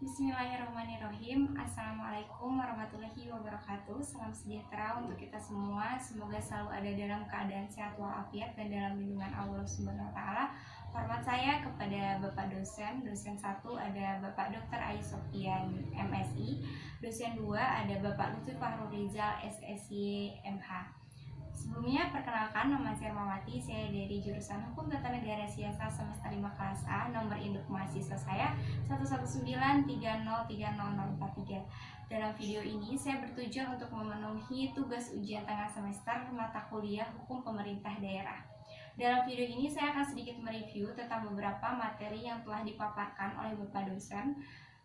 Bismillahirrahmanirrahim. Assalamualaikum warahmatullahi wabarakatuh. Salam sejahtera untuk kita semua. Semoga selalu ada dalam keadaan sehat walafiat dan dalam lindungan Allah Subhanahu wa taala. Hormat saya kepada Bapak dosen. Dosen 1 ada Bapak Dr. Ayu Sofyan MSI. Dosen 2 ada Bapak Lutfi Fahrul Rizal SSY MH. Sebelumnya, perkenalkan, nama saya Hermawati, saya dari jurusan Hukum Tata Negara Siasat semester 5 kelas A, nomor induk mahasiswa saya 119303043. Dalam video ini, saya bertujuan untuk memenuhi tugas ujian tengah semester mata kuliah Hukum Pemerintah Daerah. Dalam video ini, saya akan sedikit mereview tentang beberapa materi yang telah dipaparkan oleh Bapak dosen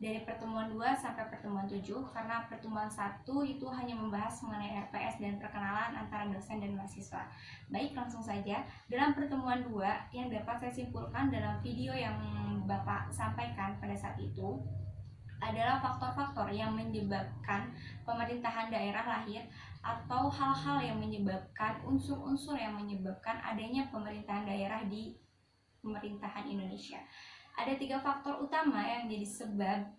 dari pertemuan 2 sampai pertemuan 7, karena pertemuan 1 itu hanya membahas mengenai RPS dan perkenalan antara dosen dan mahasiswa. Baik, langsung saja. Dalam pertemuan 2 yang dapat saya simpulkan dalam video yang Bapak sampaikan pada saat itu adalah faktor-faktor yang menyebabkan pemerintahan daerah lahir atau hal-hal yang menyebabkan unsur-unsur yang menyebabkan adanya pemerintahan daerah di pemerintahan Indonesia. Ada 3 faktor utama yang jadi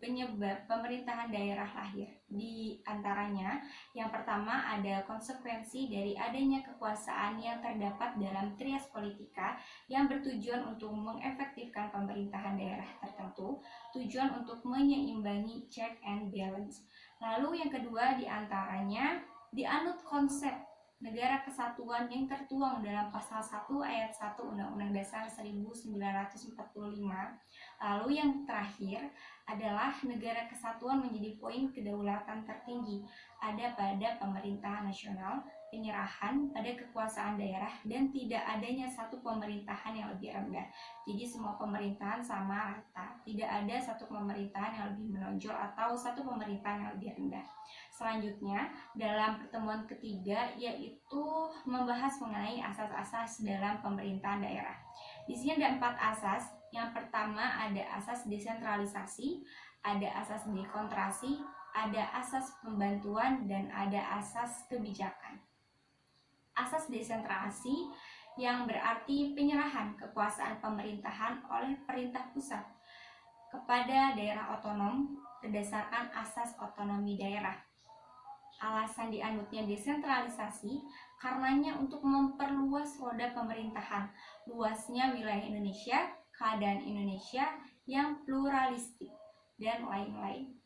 penyebab pemerintahan daerah lahir. Di antaranya, yang pertama ada konsekuensi dari adanya kekuasaan yang terdapat dalam trias politika yang bertujuan untuk mengefektifkan pemerintahan daerah tertentu, tujuan untuk menyeimbangi check and balance. Lalu yang kedua di antaranya dianut konsep negara kesatuan yang tertuang dalam pasal 1 ayat 1 Undang-Undang Dasar 1945. Lalu yang terakhir adalah negara kesatuan menjadi poin kedaulatan tertinggi ada pada pemerintahan nasional, penyerahan pada kekuasaan daerah, dan tidak adanya satu pemerintahan yang lebih rendah. Jadi semua pemerintahan sama rata, tidak ada satu pemerintahan yang lebih menonjol atau satu pemerintahan yang lebih rendah. Selanjutnya, dalam pertemuan ketiga yaitu membahas mengenai asas-asas dalam pemerintahan daerah. Di sini ada 4 asas. Yang pertama ada asas desentralisasi, ada asas dekontrasi, ada asas pembantuan, dan ada asas kebijakan. Asas desentralisasi yang berarti penyerahan kekuasaan pemerintahan oleh perintah pusat kepada daerah otonom berdasarkan asas otonomi daerah. Alasan dianutnya desentralisasi karenanya untuk memperluas roda pemerintahan, luasnya wilayah Indonesia, keadaan Indonesia yang pluralistik, dan lain-lain.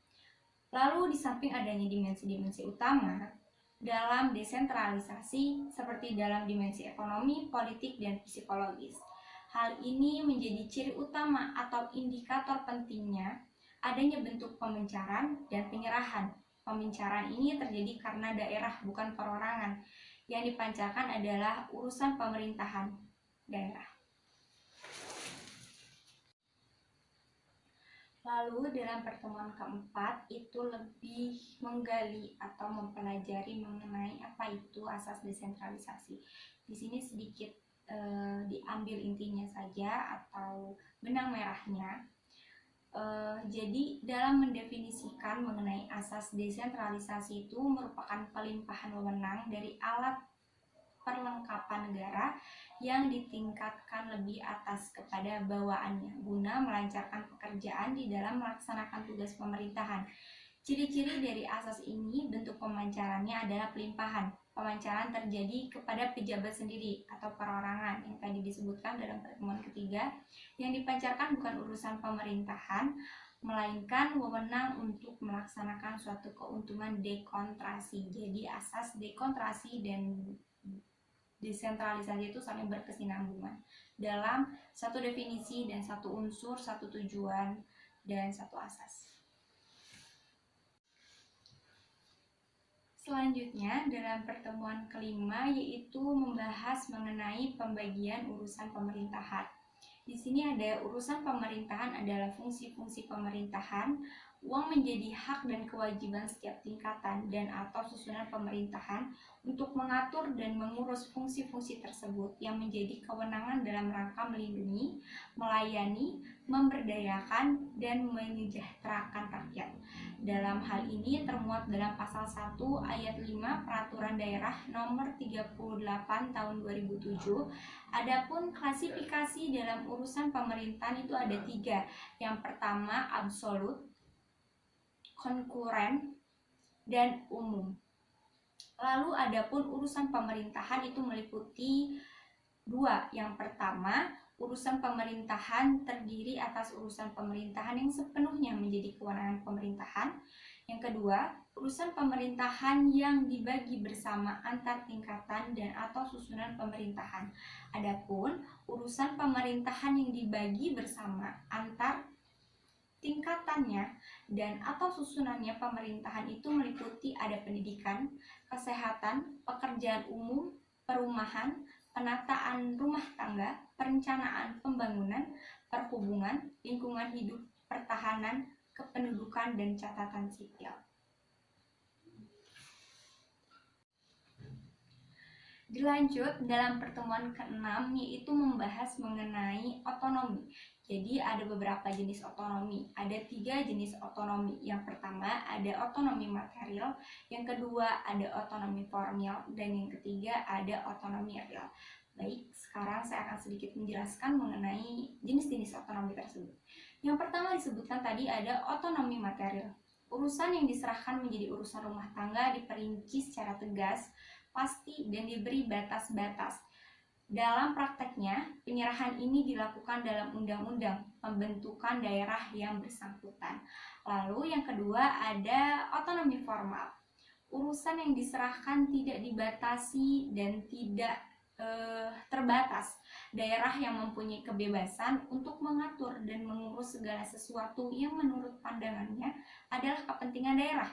Lalu di samping adanya dimensi-dimensi utama dalam desentralisasi seperti dalam dimensi ekonomi, politik, dan psikologis. Hal ini menjadi ciri utama atau indikator pentingnya adanya bentuk pemencaran dan penyerahan. Pemencaran ini terjadi karena daerah bukan perorangan. Yang dipancarkan adalah urusan pemerintahan daerah. Lalu dalam pertemuan keempat itu lebih menggali atau mempelajari mengenai apa itu asas desentralisasi. Di sini sedikit diambil intinya saja atau benang merahnya. Jadi dalam mendefinisikan mengenai asas desentralisasi itu merupakan pelimpahan wewenang dari alat perlengkapan negara yang ditingkatkan lebih atas kepada bawaannya guna melancarkan pekerjaan di dalam melaksanakan tugas pemerintahan. Ciri-ciri dari asas ini bentuk pemancarannya adalah pelimpahan. Pemancaran terjadi kepada pejabat sendiri atau perorangan yang tadi disebutkan dalam pertemuan ketiga. Yang dipancarkan bukan urusan pemerintahan, melainkan wewenang untuk melaksanakan suatu keuntungan dekontrasi. Jadi asas dekontrasi dan desentralisasi itu saling berkesinambungan dalam satu definisi dan satu unsur, satu tujuan, dan satu asas. Selanjutnya dalam pertemuan kelima yaitu membahas mengenai pembagian urusan pemerintahan. Di sini ada urusan pemerintahan adalah fungsi-fungsi pemerintahan, uang menjadi hak dan kewajiban setiap tingkatan dan atau susunan pemerintahan untuk mengatur dan mengurus fungsi-fungsi tersebut yang menjadi kewenangan dalam rangka melindungi, melayani, memberdayakan, dan menyejahterakan rakyat. Dalam hal ini termuat dalam pasal 1 ayat 5 Peraturan Daerah nomor 38 tahun 2007. Adapun klasifikasi dalam urusan pemerintahan itu ada 3. Yang pertama absolut, konkuren, dan umum. Lalu adapun urusan pemerintahan itu meliputi dua. Yang pertama, urusan pemerintahan terdiri atas urusan pemerintahan yang sepenuhnya menjadi kewenangan pemerintahan. Yang kedua, urusan pemerintahan yang dibagi bersama antar tingkatan dan atau susunan pemerintahan. Adapun urusan pemerintahan yang dibagi bersama antar tingkatannya dan atau susunannya pemerintahan itu meliputi ada pendidikan, kesehatan, pekerjaan umum, perumahan, penataan rumah tangga, perencanaan pembangunan, perhubungan, lingkungan hidup, pertahanan, kependudukan, dan catatan sipil. Dilanjut dalam pertemuan ke-6 yaitu membahas mengenai otonomi. Jadi ada beberapa jenis otonomi. Ada 3 jenis otonomi. Yang pertama ada otonomi material, yang kedua ada otonomi formal, dan yang ketiga ada otonomi real. Baik, sekarang saya akan sedikit menjelaskan mengenai jenis-jenis otonomi tersebut. Yang pertama disebutkan tadi ada otonomi material. Urusan yang diserahkan menjadi urusan rumah tangga diperinci secara tegas, pasti, dan diberi batas-batas. Dalam prakteknya, penyerahan ini dilakukan dalam undang-undang pembentukan daerah yang bersangkutan. Lalu yang kedua ada otonomi formal. Urusan yang diserahkan tidak dibatasi dan tidak terbatas. Daerah yang mempunyai kebebasan untuk mengatur dan mengurus segala sesuatu yang menurut pandangannya adalah kepentingan daerah.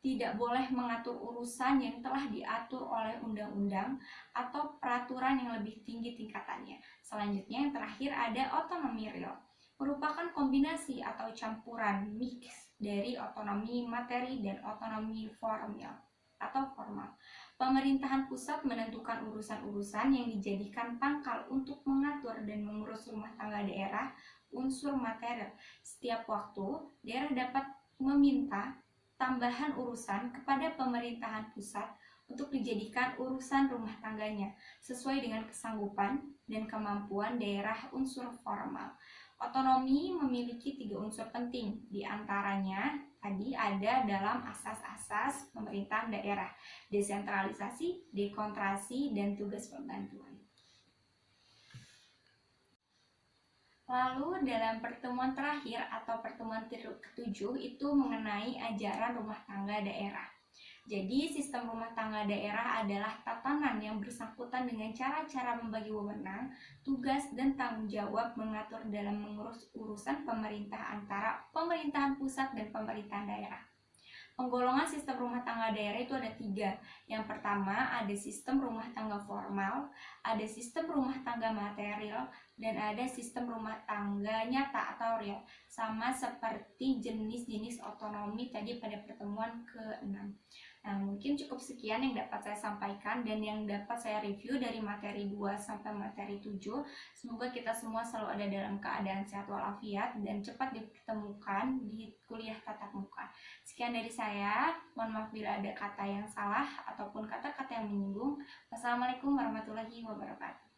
Tidak boleh mengatur urusan yang telah diatur oleh undang-undang atau peraturan yang lebih tinggi tingkatannya. Selanjutnya yang terakhir ada otonomi real. Merupakan kombinasi atau campuran mix dari otonomi materi dan otonomi formal atau formal. Pemerintahan pusat menentukan urusan-urusan yang dijadikan pangkal untuk mengatur dan mengurus rumah tangga daerah, unsur material. Setiap waktu, daerah dapat meminta tambahan urusan kepada pemerintahan pusat untuk dijadikan urusan rumah tangganya sesuai dengan kesanggupan dan kemampuan daerah unsur formal. Otonomi memiliki 3 unsur penting, diantaranya tadi ada dalam asas-asas pemerintahan daerah, desentralisasi, dekonsentrasi, dan tugas pembantuan. Lalu dalam pertemuan terakhir atau pertemuan ke-7 itu mengenai ajaran rumah tangga daerah. Jadi sistem rumah tangga daerah adalah tatanan yang bersangkutan dengan cara-cara membagi wewenang, tugas, dan tanggung jawab mengatur dalam mengurus urusan pemerintah antara pemerintahan pusat dan pemerintahan daerah. Penggolongan sistem rumah tangga daerah itu ada 3. Yang pertama ada sistem rumah tangga formal, ada sistem rumah tangga material, dan ada sistem rumah tangga nyata atau real. Sama seperti jenis-jenis otonomi tadi pada pertemuan ke-6. Nah, mungkin cukup sekian yang dapat saya sampaikan dan yang dapat saya review dari materi 2 sampai materi 7. Semoga kita semua selalu ada dalam keadaan sehat walafiat dan cepat ditemukan di kuliah tatap muka. Sekian dari saya, mohon maaf bila ada kata yang salah ataupun kata-kata yang menyinggung. Wassalamualaikum warahmatullahi wabarakatuh.